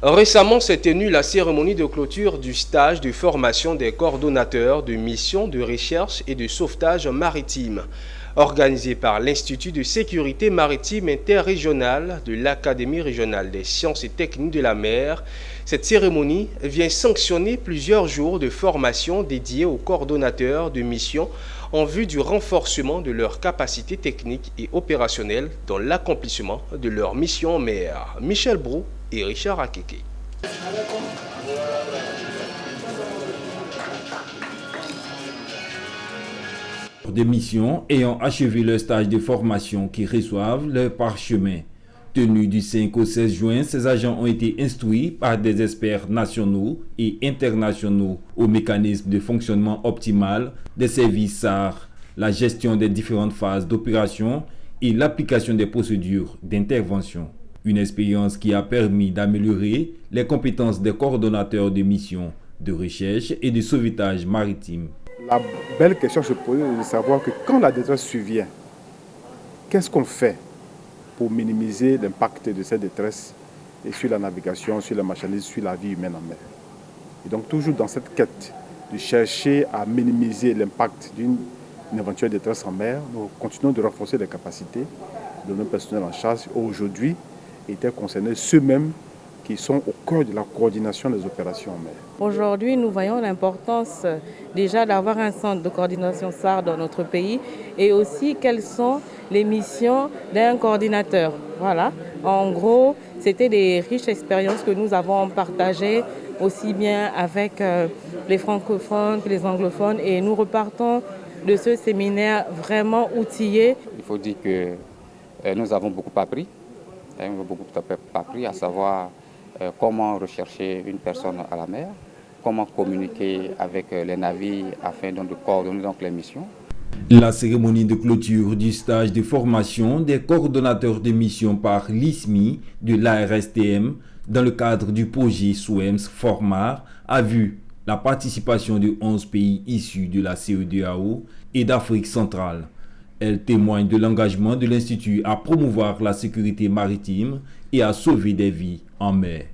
Récemment s'est tenue la cérémonie de clôture du stage de formation des coordonnateurs de missions de recherche et de sauvetage maritime, organisé par l'Institut de sécurité maritime interrégionale de l'Académie régionale des sciences et techniques de la mer. Cette cérémonie vient sanctionner plusieurs jours de formation dédiés aux coordonnateurs de missions en vue du renforcement de leurs capacités techniques et opérationnelles dans l'accomplissement de leurs missions en mer. Michel Brou et Richard Akeke. Des missions ayant achevé leur stage de formation qui reçoivent leur parchemin. Tenus du 5 au 16 juin, ces agents ont été instruits par des experts nationaux et internationaux au mécanisme de fonctionnement optimal des services SAR, la gestion des différentes phases d'opération et l'application des procédures d'intervention. Une expérience qui a permis d'améliorer les compétences des coordonnateurs de missions de recherche et de sauvetage maritime. La belle question se pose de savoir que quand la détresse survient, qu'est-ce qu'on fait pour minimiser l'impact de cette détresse et sur la navigation, sur la marchandise, sur la vie humaine en mer. Et donc toujours dans cette quête de chercher à minimiser l'impact d'une éventuelle détresse en mer, nous continuons de renforcer les capacités de nos personnels en charge. Aujourd'hui, étaient concernés ceux-mêmes qui sont au cœur de la coordination des opérations en mer. Aujourd'hui, nous voyons l'importance déjà d'avoir un centre de coordination SAR dans notre pays et aussi quelles sont les missions d'un coordinateur. Voilà. En gros, c'était des riches expériences que nous avons partagées aussi bien avec les francophones que les anglophones et nous repartons de ce séminaire vraiment outillés. Il faut dire que nous avons beaucoup appris. À savoir comment rechercher une personne à la mer, comment communiquer avec les navires afin de coordonner donc les missions. La cérémonie de clôture du stage de formation des coordonnateurs de mission par l'ISMI de l'ARSTM dans le cadre du projet SOEMS Formar a vu la participation de 11 pays issus de la CEDEAO et d'Afrique centrale. Elle témoigne de l'engagement de l'Institut à promouvoir la sécurité maritime et à sauver des vies en mer.